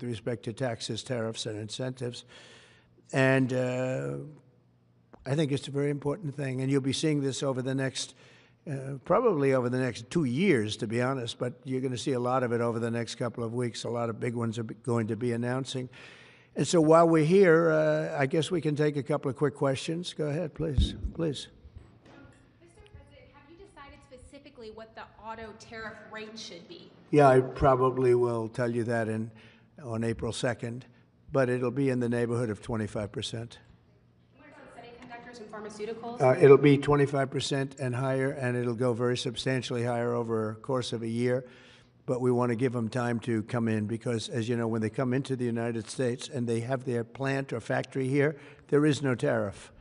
with respect to taxes, tariffs, and incentives. And I think it's a very important thing. And you'll be seeing this over the next, probably over the next 2 years, to be honest. But you're going to see a lot of it over the next couple of weeks. A lot of big ones are going to be announcing. And so while we're here, I guess we can take a couple of quick questions. Go ahead, please. Please. Mr. President, have you decided specifically what the auto tariff rate should be? Yeah, I probably will tell you that on April 2nd, but it'll be in the neighborhood of 25%. What about semiconductors and pharmaceuticals? It'll be 25% and higher, and it'll go very substantially higher over a course of a year. But we want to give them time to come in because, as you know, when they come into the United States and they have their plant or factory here, there is no tariff.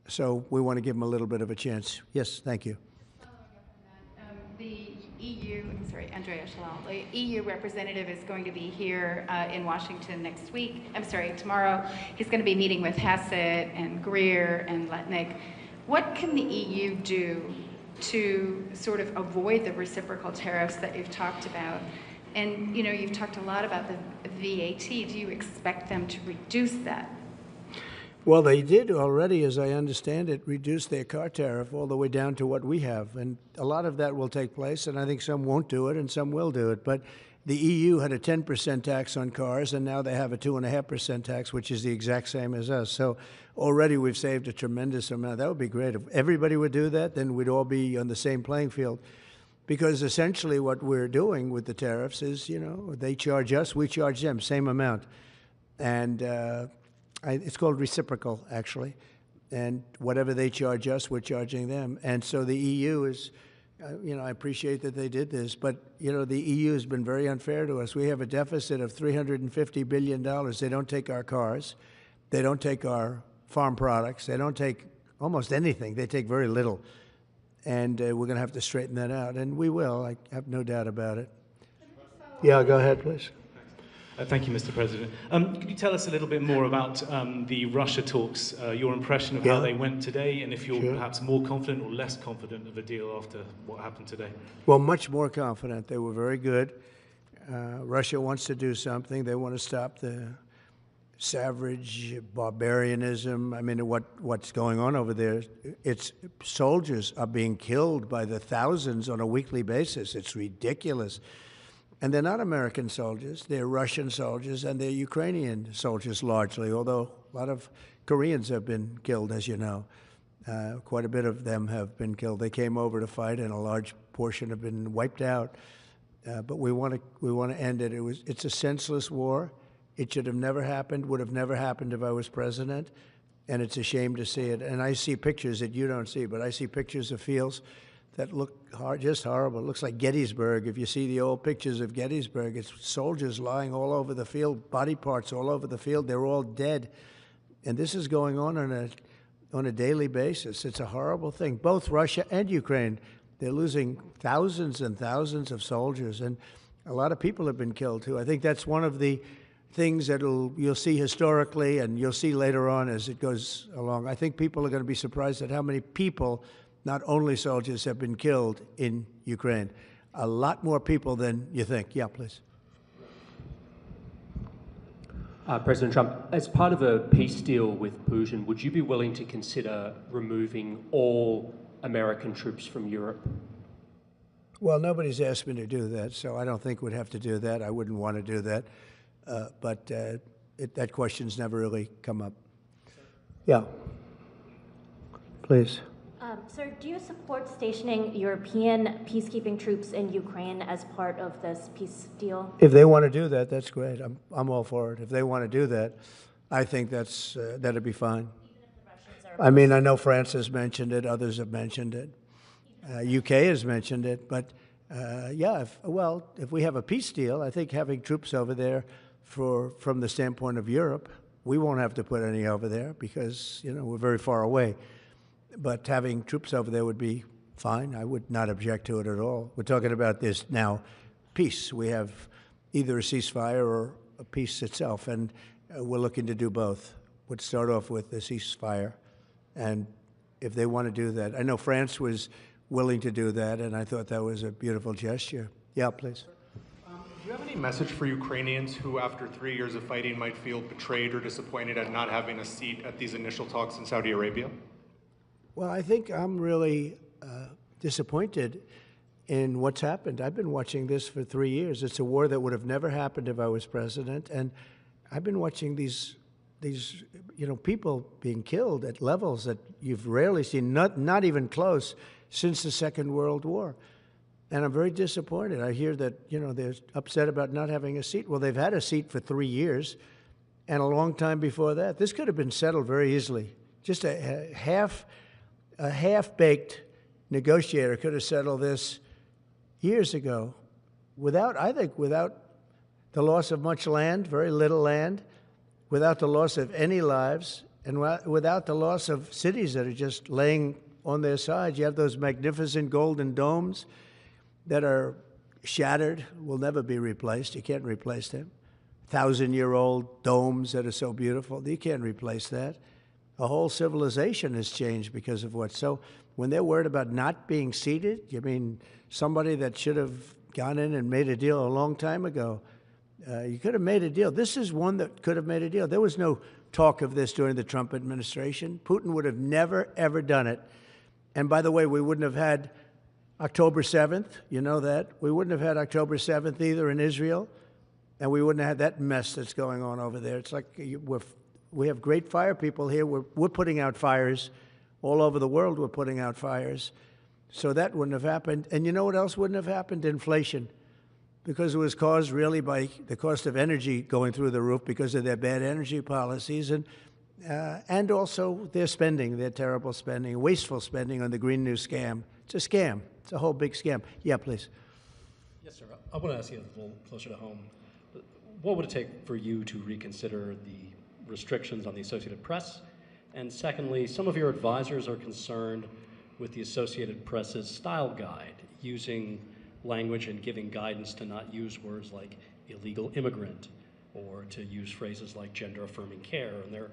So we want to give them a little bit of a chance. Yes, thank you. Following up on that, the EU, Andrea Shalal, the EU representative is going to be here in Washington tomorrow. He's going to be meeting with Hassett and Greer and Letnick. What can the EU do to sort of avoid the reciprocal tariffs that you've talked about? And, you know, you've talked a lot about the VAT. Do you expect them to reduce that? Well, they did already, as I understand it, reduce their car tariff all the way down to what we have. And a lot of that will take place, and I think some won't do it and some will do it. But the EU had a 10% tax on cars, and now they have a 2.5% tax, which is the exact same as us. So already we've saved a tremendous amount. That would be great. If everybody would do that, then we'd all be on the same playing field. Because essentially what we're doing with the tariffs is, you know, they charge us, we charge them, same amount. And it's called reciprocal, actually. And whatever they charge us, we're charging them. And so the EU is, you know, I appreciate that they did this, but, you know, the EU has been very unfair to us. We have a deficit of $350 billion. They don't take our cars. They don't take our farm products. They don't take almost anything. They take very little. And we're going to have to straighten that out. And we will. I have no doubt about it. Yeah, go ahead, please. Thank you, Mr. President. Could you tell us a little bit more about the Russia talks, your impression of how they went today, and if you're perhaps more confident or less confident of a deal after what happened today? Well, much more confident. They were very good. Russia wants to do something. They want to stop the savage barbarianism. I mean, what's going on over there? It's soldiers are being killed by the thousands on a weekly basis. It's ridiculous. And they're not American soldiers. They're Russian soldiers, and they're Ukrainian soldiers largely, although a lot of Koreans have been killed, as you know. Quite a bit of them have been killed. They came over to fight, and a large portion have been wiped out. But we want to end it. It's a senseless war. It should have never happened, would have never happened if I was president, and it's a shame to see it. And I see pictures that you don't see, but I see pictures of fields that look just horrible. It looks like Gettysburg. If you see the old pictures of Gettysburg, it's soldiers lying all over the field, body parts all over the field. They're all dead. And this is going on a daily basis. It's a horrible thing. Both Russia and Ukraine, they're losing thousands and thousands of soldiers, and a lot of people have been killed, too. I think that's one of the things that you'll see historically, and you'll see later on as it goes along. I think people are going to be surprised at how many people, not only soldiers, have been killed in Ukraine. A lot more people than you think. Yeah, please. President Trump, as part of a peace deal with Putin, would you be willing to consider removing all American troops from Europe? Well, nobody's asked me to do that, so I don't think we'd have to do that. I wouldn't want to do that. But that question's never really come up. Yeah. Please. Sir, do you support stationing European peacekeeping troops in Ukraine as part of this peace deal? If they want to do that, that's great. I'm all for it. If they want to do that, I think that'd be fine. Even if the Russians are... I mean, I know France has mentioned it. Others have mentioned it. UK has mentioned it. But, yeah, if we have a peace deal, I think having troops over there from the standpoint of Europe, we won't have to put any over there because, you know, we're very far away. But having troops over there would be fine. I would not object to it at all. We're talking about this now, peace. We have either a ceasefire or a peace itself, and we're looking to do both. We'd start off with the ceasefire, and if they want to do that. I know France was willing to do that, and I thought that was a beautiful gesture. Yeah, please. Do you have any message for Ukrainians who, after 3 years of fighting, might feel betrayed or disappointed at not having a seat at these initial talks in Saudi Arabia? Well, I think I'm really disappointed in what's happened. I've been watching this for 3 years. It's a war that would have never happened if I was president, and I've been watching these people being killed at levels that you've rarely seen, not even close, since the Second World War. And I'm very disappointed. I hear that, they're upset about not having a seat. Well, they've had a seat for 3 years and a long time before that. This could have been settled very easily. Just a half-baked negotiator could have settled this years ago without the loss of much land, very little land, without the loss of any lives, and without the loss of cities that are just laying on their sides. You have those magnificent golden domes that are shattered, will never be replaced. You can't replace them. 1,000-year-old domes that are so beautiful, you can't replace that. A whole civilization has changed because of what. So when they're worried about not being seated, you mean somebody that should have gone in and made a deal a long time ago? You could have made a deal. This is one that could have made a deal. There was no talk of this during the Trump administration. Putin would have never, ever done it. And by the way, we wouldn't have had October 7th, you know that. We wouldn't have had October 7th either in Israel, and we wouldn't have had that mess that's going on over there. It's like we have great fire people here. We're putting out fires. All over the world we're putting out fires. So that wouldn't have happened. And you know what else wouldn't have happened? Inflation. Because it was caused really by the cost of energy going through the roof because of their bad energy policies and also their spending, their terrible spending, wasteful spending on the Green New Scam. It's a scam. It's a whole big scam. Yeah, please. Yes, sir. I want to ask you a little closer to home. What would it take for you to reconsider the restrictions on the Associated Press? And secondly, some of your advisors are concerned with the Associated Press's style guide, using language and giving guidance to not use words like illegal immigrant or to use phrases like gender-affirming care. And they're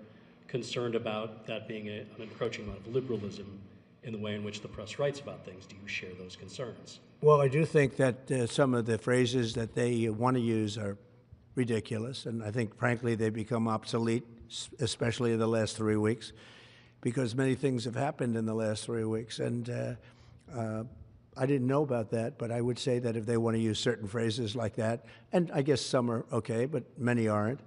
concerned about that being an encroaching amount of liberalism in the way in which the press writes about things. Do you share those concerns? Well, I do think that some of the phrases that they want to use are ridiculous, and I think, frankly, they become obsolete, especially in the last 3 weeks, because many things have happened in the last 3 weeks. And I didn't know about that, but I would say that if they want to use certain phrases like that, and I guess some are okay, but many aren't,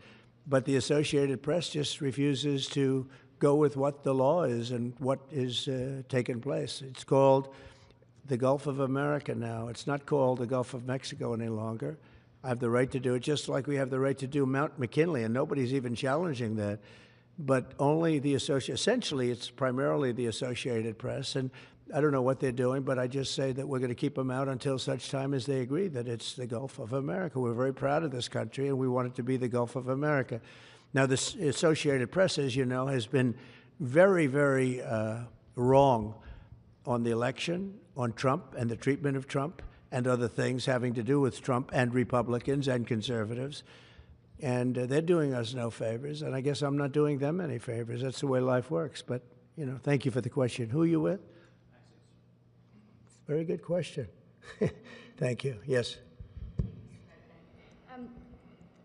but the Associated Press just refuses to go with what the law is and what is taking place. It's called the Gulf of America now. It's not called the Gulf of Mexico any longer. I have the right to do it, just like we have the right to do Mount McKinley, and nobody's even challenging that. But only the essentially, it's primarily the Associated Press, and I don't know what they're doing, but I just say that we're going to keep them out until such time as they agree that it's the Gulf of America. We're very proud of this country, and we want it to be the Gulf of America. Now, the Associated Press, as you know, has been very, very wrong on the election, on Trump and the treatment of Trump, and other things having to do with Trump and Republicans and conservatives. And they're doing us no favors, and I guess I'm not doing them any favors. That's the way life works. But, thank you for the question. Who are you with? Very good question. Thank you. Yes.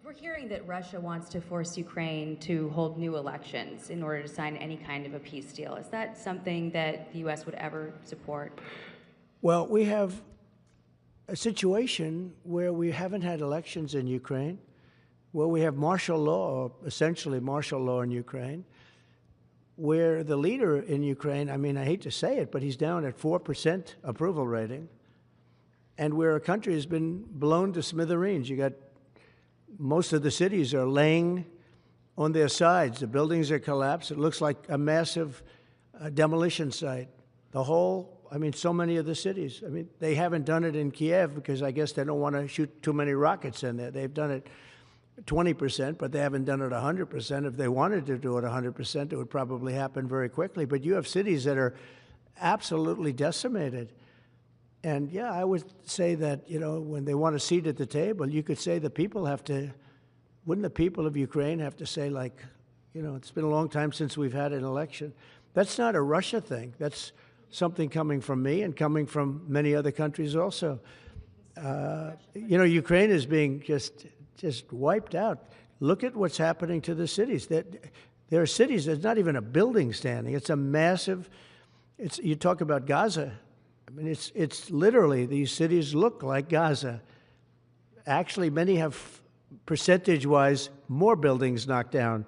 We're hearing that Russia wants to force Ukraine to hold new elections in order to sign any kind of a peace deal. Is that something that the U.S. would ever support? Well, we have a situation where we haven't had elections in Ukraine, where we have martial law, or essentially martial law in Ukraine, where the leader in Ukraine, I hate to say it, but he's down at 4% approval rating, and where a country has been blown to smithereens. You got most of the cities are laying on their sides. The buildings are collapsed. It looks like a massive demolition site. So many of the cities. They haven't done it in Kiev because I guess they don't want to shoot too many rockets in there. They've done it 20%, but they haven't done it 100%. If they wanted to do it 100%, it would probably happen very quickly. But you have cities that are absolutely decimated. And yeah, I would say that, when they want a seat at the table, you could say the people wouldn't the people of Ukraine have to say, it's been a long time since we've had an election. That's not a Russia thing. That's something coming from me and coming from many other countries also. You know, Ukraine is being just wiped out. Look at what's happening to the cities. There are cities, there's not even a building standing. It's a massive, you talk about Gaza. I mean, it's literally, these cities look like Gaza. Actually, many have, percentage-wise, more buildings knocked down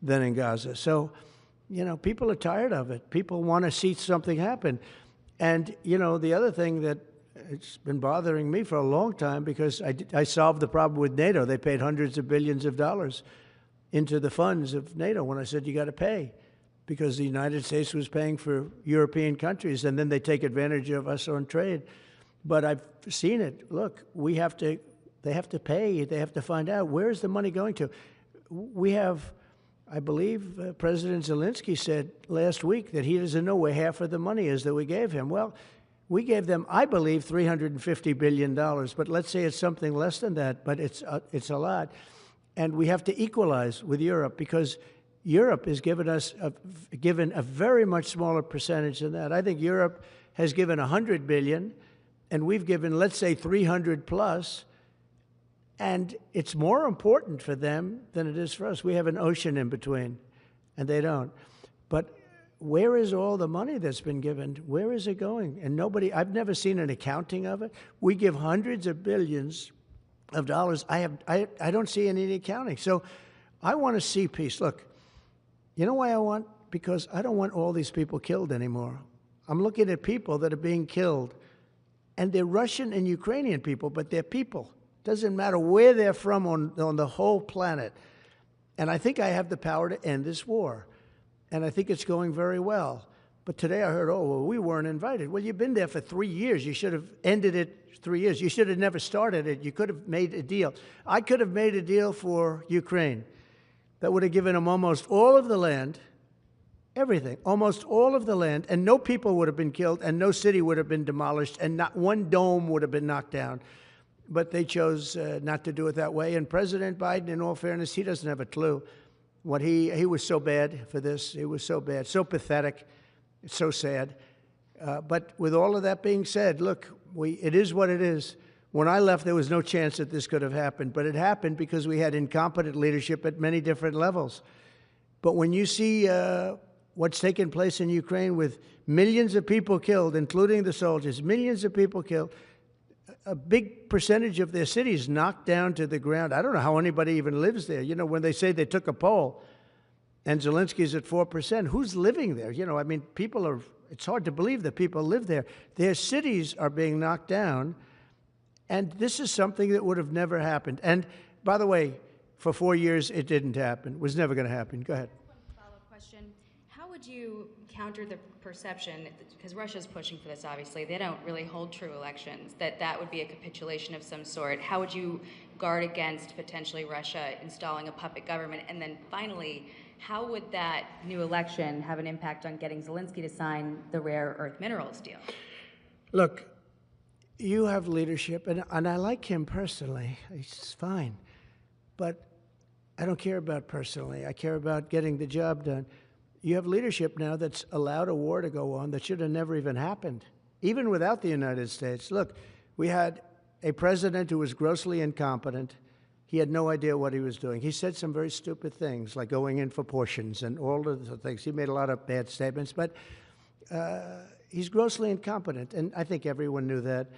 than in Gaza. So, you know, people are tired of it. People want to see something happen. And, you know, the other thing that it's been bothering me for a long time, because I solved the problem with NATO. They paid hundreds of billions of dollars into the funds of NATO when I said you got to pay, because the United States was paying for European countries, and then they take advantage of us on trade. But I've seen it. Look, they have to pay. They have to find out, where's the money going to? We have, I believe President Zelensky said last week that he doesn't know where half of the money is that we gave him. Well, we gave them, I believe, $350 billion, but let's say it's something less than that, but it's a lot. And we have to equalize with Europe, because Europe has given a very much smaller percentage than that. I think Europe has given $100 billion, and we've given, let's say, 300 plus, and it's more important for them than it is for us. We have an ocean in between, and they don't. But where is all the money that's been given? Where is it going? And I've never seen an accounting of it. We give hundreds of billions of dollars. I don't see any accounting. So I want to see peace. Look, you know why I want? Because I don't want all these people killed anymore. I'm looking at people that are being killed, and they're Russian and Ukrainian people, but they're people. Doesn't matter where they're from on the whole planet. And I think I have the power to end this war. And I think it's going very well. But today I heard, oh, well, we weren't invited. Well, you've been there for 3 years. You should have ended it 3 years. You should have never started it. You could have made a deal. I could have made a deal for Ukraine that would have given them almost all of the land, everything, almost all of the land, and no people would have been killed, and no city would have been demolished, and not one dome would have been knocked down. But they chose not to do it that way. And President Biden, in all fairness, he doesn't have a clue. What he was so bad for this. He was so bad, so pathetic. It's so sad. But with all of that being said, look, it is what it is. When I left, there was no chance that this could have happened. But it happened because we had incompetent leadership at many different levels. But when you see what's taken place in Ukraine with millions of people killed, including the soldiers, millions of people killed, a big percentage of their cities knocked down to the ground. I don't know how anybody even lives there. You know, when they say they took a poll and Zelensky's at 4%, who's living there? You know, I mean, it's hard to believe that people live there. Their cities are being knocked down, and this is something that would have never happened. And by the way, for 4 years, it didn't happen. It was never going to happen. Go ahead. One follow-up question. How would you counter the perception, because Russia's pushing for this, obviously, they don't really hold true elections, that would be a capitulation of some sort? How would you guard against potentially Russia installing a puppet government? And then finally, how would that new election have an impact on getting Zelensky to sign the rare earth minerals deal? Look, you have leadership, and I like him personally. He's fine. But I don't care about personally. I care about getting the job done. You have leadership now that's allowed a war to go on that should have never even happened, even without the United States. Look, we had a president who was grossly incompetent. He had no idea what he was doing. He said some very stupid things, like going in for portions and all of the things. He made a lot of bad statements, but he's grossly incompetent, and I think everyone knew that.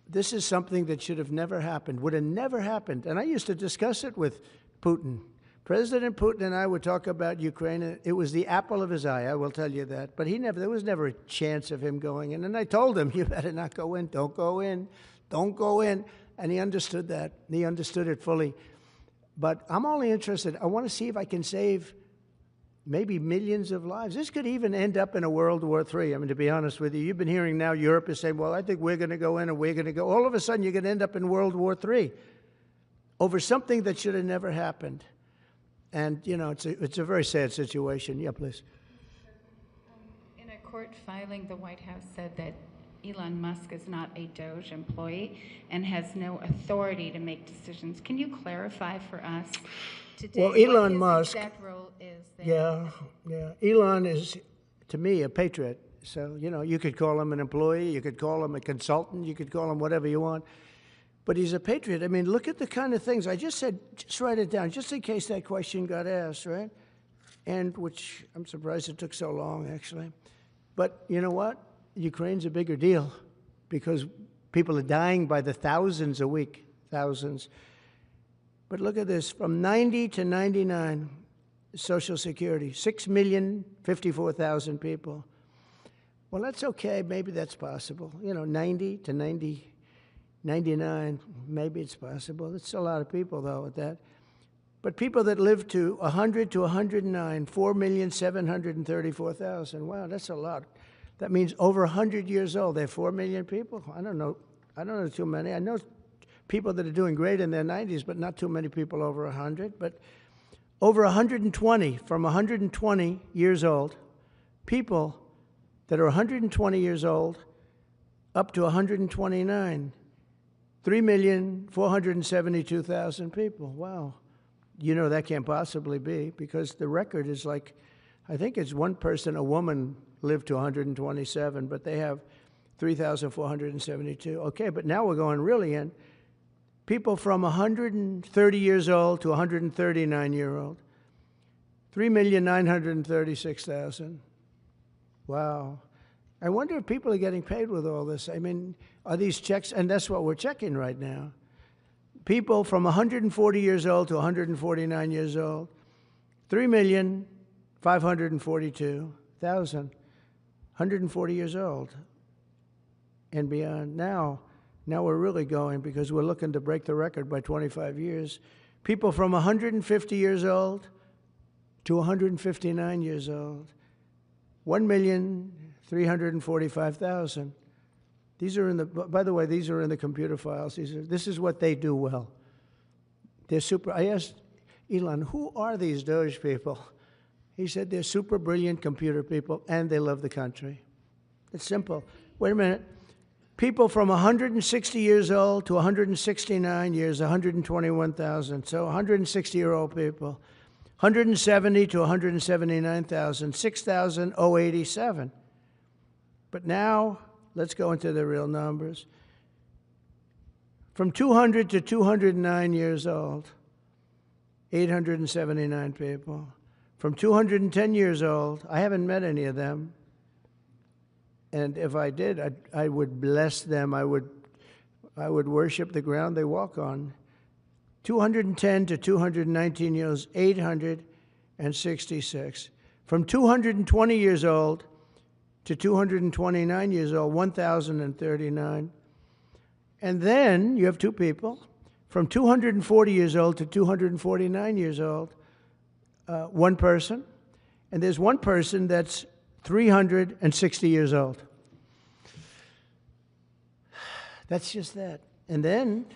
This is something that should have never happened, would have never happened. And I used to discuss it with Putin. President Putin and I would talk about Ukraine. It was the apple of his eye, I will tell you that. But there was never a chance of him going in. And I told him, you better not go in. Don't go in. Don't go in. And he understood that. He understood it fully. But I'm only interested. I want to see if I can save maybe millions of lives. This could even end up in a World War III. I mean, to be honest with you, you've been hearing now Europe is saying, well, I think we're going to go in and we're going to go. All of a sudden, you're going to end up in World War III over something that should have never happened. And, you know, it's a very sad situation. Yeah, please. In a court filing, the White House said that Elon Musk is not a DOJ employee and has no authority to make decisions. Can you clarify for us today well, Elon what his Musk, exact role is there? Yeah. Elon is, to me, a patriot. So, you know, you could call him an employee, you could call him a consultant, you could call him whatever you want. but he's a patriot. I mean, look at the kind of things. I just said, just write it down, just in case that question got asked, right? And which I'm surprised it took so long, actually. But you know what? Ukraine's a bigger deal because people are dying by the thousands a week, thousands. But look at this, from 90 to 99, Social Security, 6,054,000 people. Well, that's okay, maybe that's possible. You know, 90 to 99, maybe it's possible. It's a lot of people, though, at that. But people that live to 100 to 109, 4,734,000. Wow, that's a lot. That means over 100 years old. They have 4 million people. I don't know too many. I know people that are doing great in their 90s, but not too many people over 100. But over 120, from 120 years old, people that are 120 years old up to 129, 3,472,000 people. Wow. You know that can't possibly be because the record is like, I think it's one person, a woman, lived to 127, but they have 3,472. Okay, but now we're going really in. People from 130 years old to 139-year-old, 3,936,000. Wow. I wonder if people are getting paid with all this. I mean, are these checks? And that's what we're checking right now. People from 140 years old to 149 years old, 3,542,000, 140 years old and beyond. Now we're really going because we're looking to break the record by 25 years. People from 150 years old to 159 years old, 1,345,000. These are in the, by the way, these are in the computer files. This is what they do well. They're super. I asked Elon, who are these Doge people? He said they're super brilliant computer people and they love the country. It's simple. Wait a minute. People from 160 years old to 169 years, 121,000. So 160-year-old people. 170 to 179,000, 6,087. But now, let's go into the real numbers. From 200 to 209 years old, 879 people. From 210 years old, I haven't met any of them. And if I did, I would bless them. I would worship the ground they walk on. 210 to 219 years, 866. From 220 years old to 229 years old, 1,039. And then you have two people. From 240 years old to 249 years old, one person. And there's one person that's 360 years old. That's just that. And then,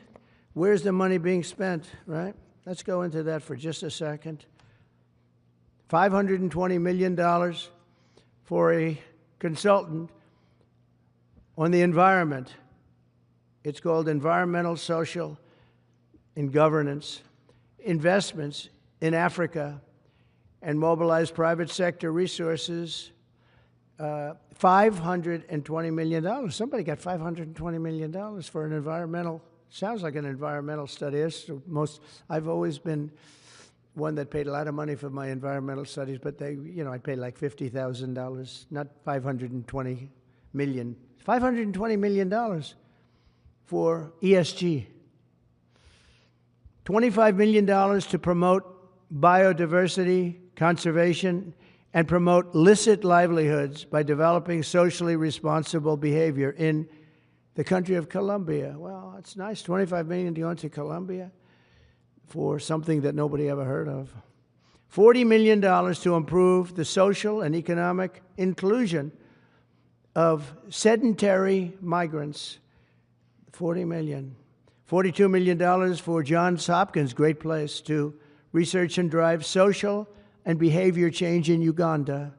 where's the money being spent, right? Let's go into that for just a second. $520 million for a consultant on the environment. It's called Environmental, Social, and Governance. Investments in Africa and mobilize private sector resources. $520 million. Somebody got $520 million for an environmental, sounds like an environmental study. I've always been one that paid a lot of money for my environmental studies, but I paid like $50,000, not $520 million. $520 million for ESG. $25 million to promote biodiversity, conservation, and promote licit livelihoods by developing socially responsible behavior in the country of Colombia. Well, it's nice, $25 million to go into Colombia for something that nobody ever heard of. $40 million to improve the social and economic inclusion of sedentary migrants. $40 million. $42 million for Johns Hopkins, great place, to research and drive social and behavior change in Uganda.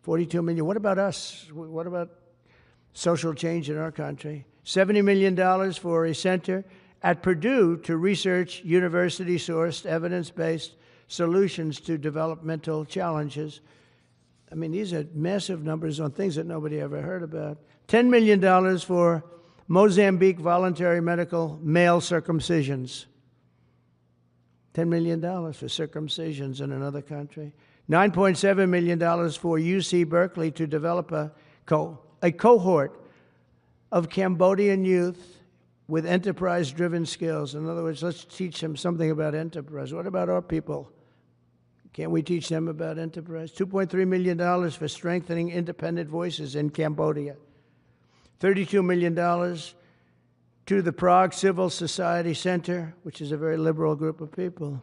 $42 million. What about us? What about social change in our country? $70 million for a center at Purdue to research university-sourced, evidence-based solutions to developmental challenges. I mean, these are massive numbers on things that nobody ever heard about. $10 million for Mozambique, voluntary medical male circumcisions. $10 million for circumcisions in another country. $9.7 million for UC Berkeley to develop a cohort of Cambodian youth with enterprise-driven skills. In other words, let's teach them something about enterprise. What about our people? Can't we teach them about enterprise? $2.3 million for strengthening independent voices in Cambodia. $32 million to the Prague Civil Society Center, which is a very liberal group of people.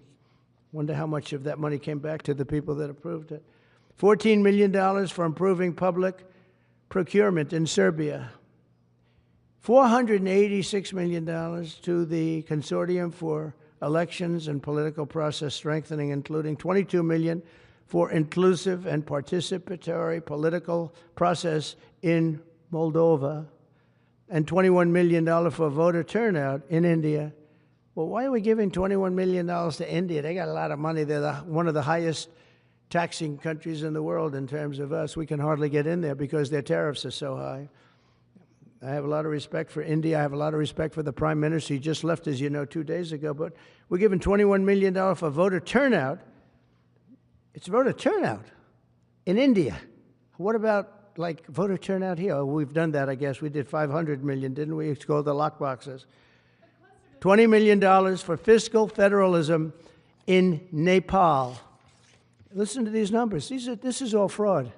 Wonder how much of that money came back to the people that approved it. $14 million for improving public procurement in Serbia. $486 million to the Consortium for Elections and Political Process Strengthening, including $22 million for inclusive and participatory political process in Moldova, and $21 million for voter turnout in India. Well, why are we giving $21 million to India? They got a lot of money. They're one of the highest taxing countries in the world in terms of us. We can hardly get in there because their tariffs are so high. I have a lot of respect for India. I have a lot of respect for the Prime Minister. He just left, as you know, 2 days ago. But we're giving $21 million for voter turnout. It's voter turnout in India. What about, like, voter turnout here? Oh, we've done that, I guess. We did $500 million, didn't we? It's called the lockboxes. $20 million for fiscal federalism in Nepal. Listen to these numbers. This is all fraud.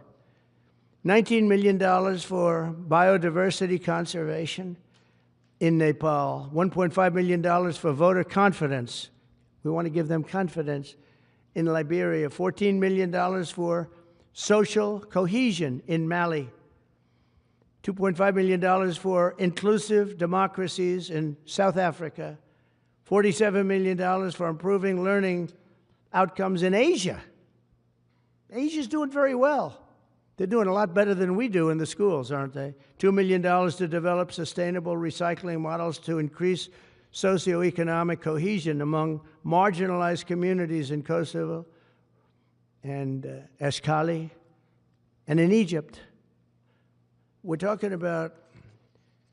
$19 million for biodiversity conservation in Nepal. $1.5 million for voter confidence. We want to give them confidence in Liberia. $14 million for social cohesion in Mali. $2.5 million for inclusive democracies in South Africa. $47 million for improving learning outcomes in Asia. Asia's doing very well. They're doing a lot better than we do in the schools, aren't they? $2 million to develop sustainable recycling models to increase socioeconomic cohesion among marginalized communities in Kosovo and Eskali and in Egypt. We're talking about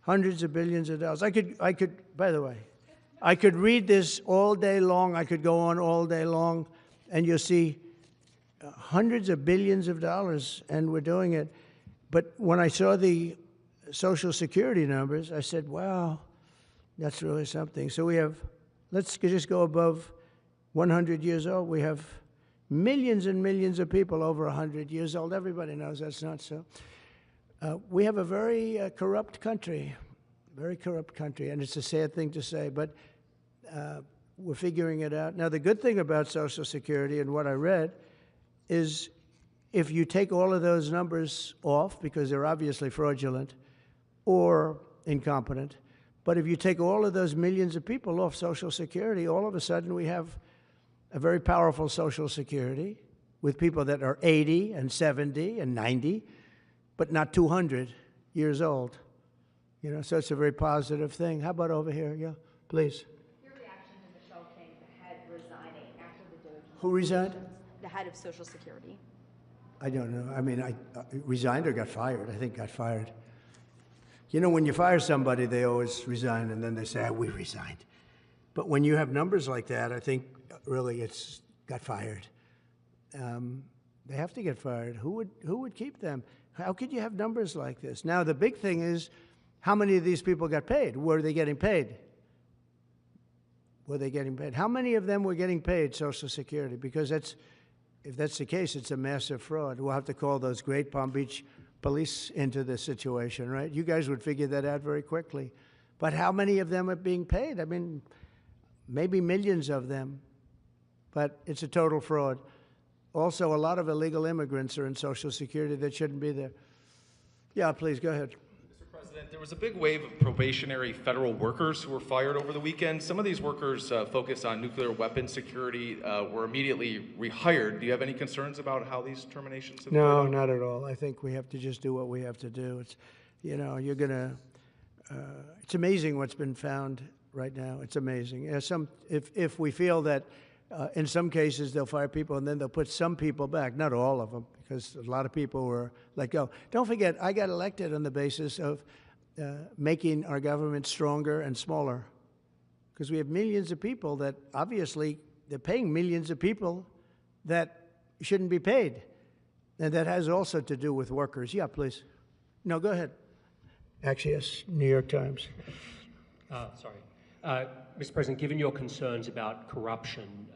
hundreds of billions of dollars. I could, by the way, I could read this all day long. I could go on all day long, and you'll see hundreds of billions of dollars, and we're doing it. But when I saw the Social Security numbers, I said, wow, that's really something. So we have, let's just go above 100 years old. We have millions and millions of people over 100 years old. Everybody knows that's not so. We have a very corrupt country, and it's a sad thing to say, but we're figuring it out. Now, the good thing about Social Security and what I read is if you take all of those numbers off, because they're obviously fraudulent or incompetent, but if you take all of those millions of people off Social Security, all of a sudden we have a very powerful Social Security with people that are 80 and 70 and 90, but not 200 years old. You know, so it's a very positive thing. How about over here? Yeah, please. Your reaction to Michelle King, the head, resigning after the DOJ? Who resigned? The head of Social Security. I don't know. I mean, I resigned or got fired. I think got fired. You know, when you fire somebody, they always resign, and then they say, we resigned. But when you have numbers like that, I think really it's got fired. They have to get fired. Who would keep them? How could you have numbers like this? Now, the big thing is, how many of these people got paid? Were they getting paid? Were they getting paid? How many of them were getting paid Social Security? Because if that's the case, it's a massive fraud. We'll have to call those great Palm Beach police into this situation, right? You guys would figure that out very quickly. But how many of them are being paid? I mean, maybe millions of them, but it's a total fraud. Also, a lot of illegal immigrants are in Social Security that shouldn't be there. Yeah, please, go ahead. Mr. President, there was a big wave of probationary federal workers who were fired over the weekend. Some of these workers focused on nuclear weapon security were immediately rehired. Do you have any concerns about how these terminations have No, played out? not at all. I think we have to just do what we have to do. It's, you know, you're going to, it's amazing what's been found right now. It's amazing. If we feel that in some cases they'll fire people and then they'll put some people back, not all of them, because a lot of people were let go. Don't forget, I got elected on the basis of making our government stronger and smaller. Because we have millions of people that obviously they're paying millions of people that shouldn't be paid. And that has also to do with workers. Yeah, please. No, go ahead. Actually, yes, New York Times. Mr. President, given your concerns about corruption,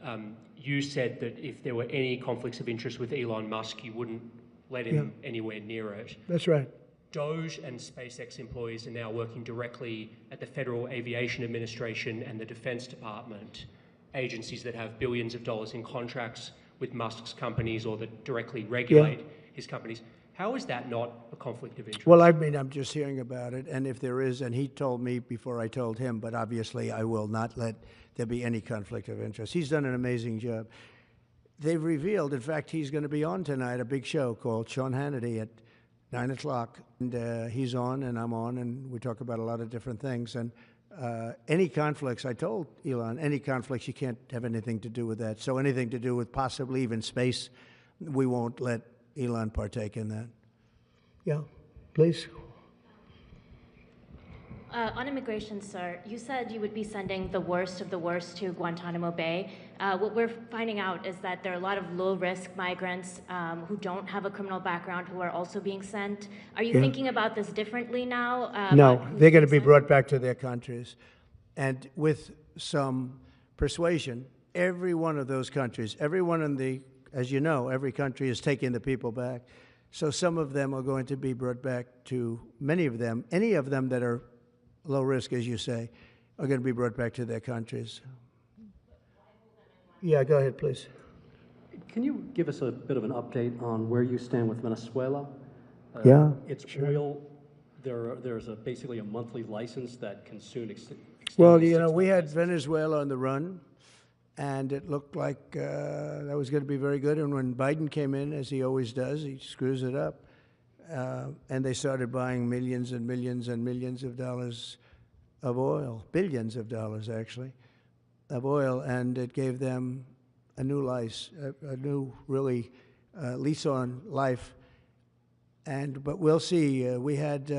you said that if there were any conflicts of interest with Elon Musk, you wouldn't let him anywhere near it. That's right. Doge and SpaceX employees are now working directly at the Federal Aviation Administration and the Defense Department, agencies that have billions of dollars in contracts with Musk's companies or that directly regulate his companies. How is that not a conflict of interest? Well, I mean, I'm just hearing about it, and if there is, and he told me before I told him, but obviously I will not let there be any conflict of interest. He's done an amazing job. They've revealed, in fact, he's going to be on tonight, a big show called Sean Hannity at 9 o'clock, and he's on and I'm on, and we talk about a lot of different things. And any conflicts, I told Elon, any conflicts, you can't have anything to do with that. So anything to do with possibly even space, we won't let Elon partake in that. Yeah, please. On immigration, sir, you said you would be sending the worst of the worst to Guantanamo Bay. What we're finding out is that there are a lot of low-risk migrants who don't have a criminal background who are also being sent. Are you thinking about this differently now? No, they're going to be brought back to their countries. And with some persuasion, every one of those countries, everyone in the, as you know, every country is taking the people back. So some of them are going to be brought back to, many of them, any of them that are low risk, as you say, are going to be brought back to their countries. Yeah, go ahead, please. Can you give us a bit of an update on where you stand with Venezuela? It's oil. There's basically a monthly license that can soon extend. Well, you know, we had Venezuela on the run, and it looked like that was going to be very good. And when Biden came in, as he always does, he screws it up. And they started buying millions and millions and millions of dollars of oil, billions of dollars actually, of oil, and it gave them a new life, a new really lease on life. But we'll see. We had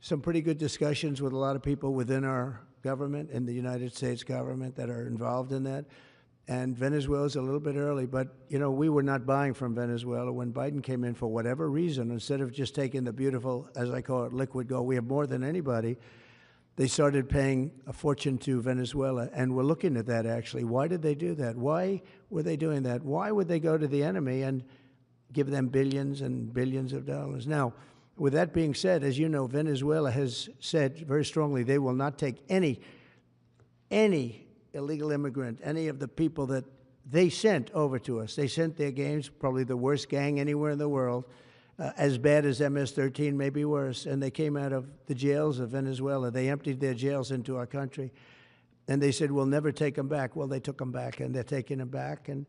some pretty good discussions with a lot of people within our government, in the United States government, that are involved in that. And Venezuela's a little bit early, but, you know, we were not buying from Venezuela. When Biden came in, for whatever reason, instead of just taking the beautiful, as I call it, liquid gold, we have more than anybody, they started paying a fortune to Venezuela. And we're looking at that, actually. Why did they do that? Why were they doing that? Why would they go to the enemy and give them billions and billions of dollars? Now, with that being said, as you know, Venezuela has said very strongly they will not take any illegal immigrant, any of the people that they sent over to us. They sent their gangs, probably the worst gang anywhere in the world, as bad as MS-13, maybe worse, and they came out of the jails of Venezuela. They emptied their jails into our country, and they said, we'll never take them back. Well, they took them back, and they're taking them back, and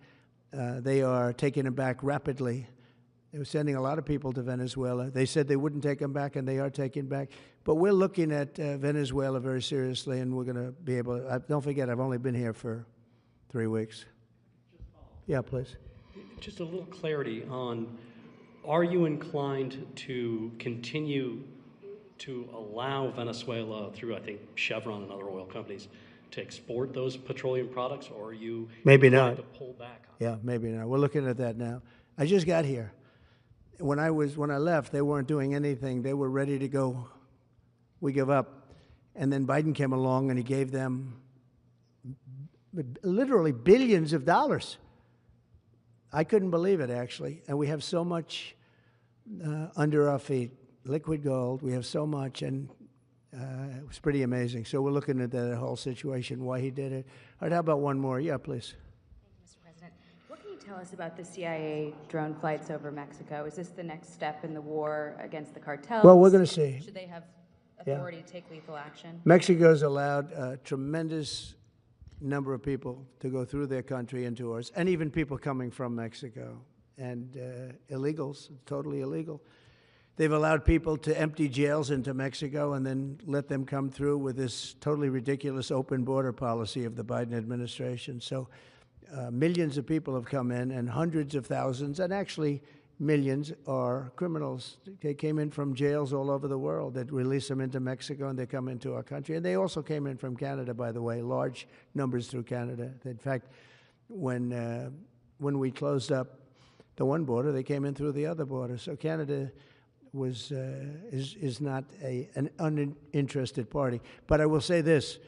they are taking them back rapidly. They were sending a lot of people to Venezuela. They said they wouldn't take them back, and they are taking back. But we're looking at Venezuela very seriously, and we're going to be able to. Don't forget, I've only been here for 3 weeks. Yeah, please. Just a little clarity on, are you inclined to continue to allow Venezuela, through, I think, Chevron and other oil companies, to export those petroleum products, or are you maybe not to pull back on Yeah, maybe not. We're looking at that now. I just got here. When I left, they weren't doing anything. They were ready to go. We give up. And then Biden came along and he gave them literally billions of dollars. I couldn't believe it, actually. And we have so much under our feet, liquid gold. We have so much, and it was pretty amazing. So we're looking at that whole situation, why he did it. All right, how about one more? Yeah, please. What can you tell us about the CIA drone flights over Mexico? Is this the next step in the war against the cartels? Well, we're going to see. Should they have authority to take lethal action? Mexico's allowed a tremendous number of people to go through their country into ours, and even people coming from Mexico, and illegals, totally illegal. They've allowed people to empty jails into Mexico and then let them come through with this totally ridiculous open border policy of the Biden administration. So millions of people have come in, and hundreds of thousands, and actually millions are criminals. They came in from jails all over the world that release them into Mexico, and they come into our country. And they also came in from Canada, by the way, large numbers through Canada. In fact, when we closed up the one border, they came in through the other border. So Canada is not an uninterested party. But I will say this.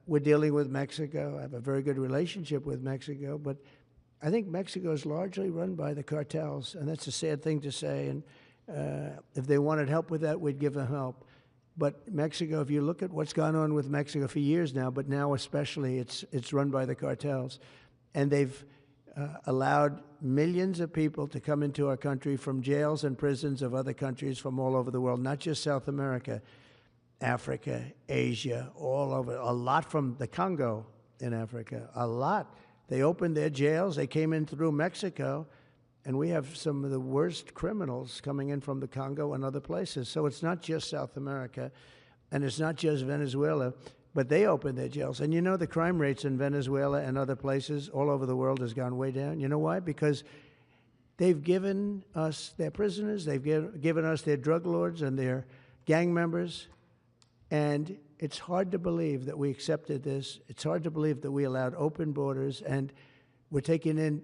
We're dealing with Mexico. I have a very good relationship with Mexico, but I think Mexico is largely run by the cartels, and that's a sad thing to say. And if they wanted help with that, we'd give them help. But Mexico, if you look at what's gone on with Mexico for years now, but now especially, it's run by the cartels. And they've allowed millions of people to come into our country from jails and prisons of other countries from all over the world, not just South America, Africa, Asia, all over. A lot from the Congo in Africa, a lot. They opened their jails. They came in through Mexico, and we have some of the worst criminals coming in from the Congo and other places. So it's not just South America, and it's not just Venezuela, but they opened their jails. And you know the crime rates in Venezuela and other places all over the world has gone way down. You know why? Because they've given us their prisoners, they've given us their drug lords and their gang members, and it's hard to believe that we accepted this. It's hard to believe that we allowed open borders, and we're taking in,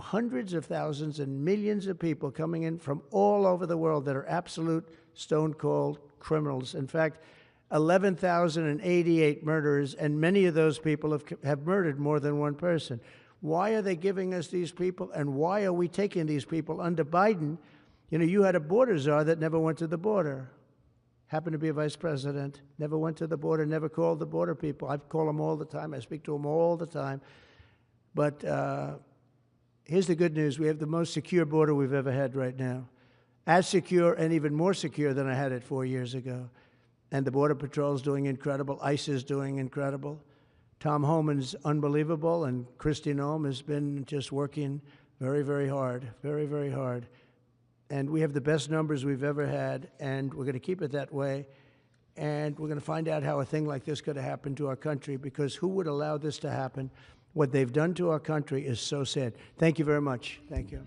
hundreds of thousands and millions of people coming in from all over the world that are absolute stone-cold criminals. In fact, 11,088 murderers, and many of those people have murdered more than one person. Why are they giving us these people, and why are we taking these people under Biden? You had a border czar that never went to the border. Happened to be a vice president, never went to the border, never called the border people. I call them all the time. I speak to them all the time. But here's the good news. We have the most secure border we've ever had right now. As secure and even more secure than I had it 4 years ago. And the Border Patrol is doing incredible. ICE is doing incredible. Tom Homan's unbelievable, and Kristi Noem has been just working very, very hard, very, very hard. And we have the best numbers we've ever had, and we're going to keep it that way. And we're going to find out how a thing like this could have happened to our country, because who would allow this to happen? What they've done to our country is so sad. Thank you very much. Thank you.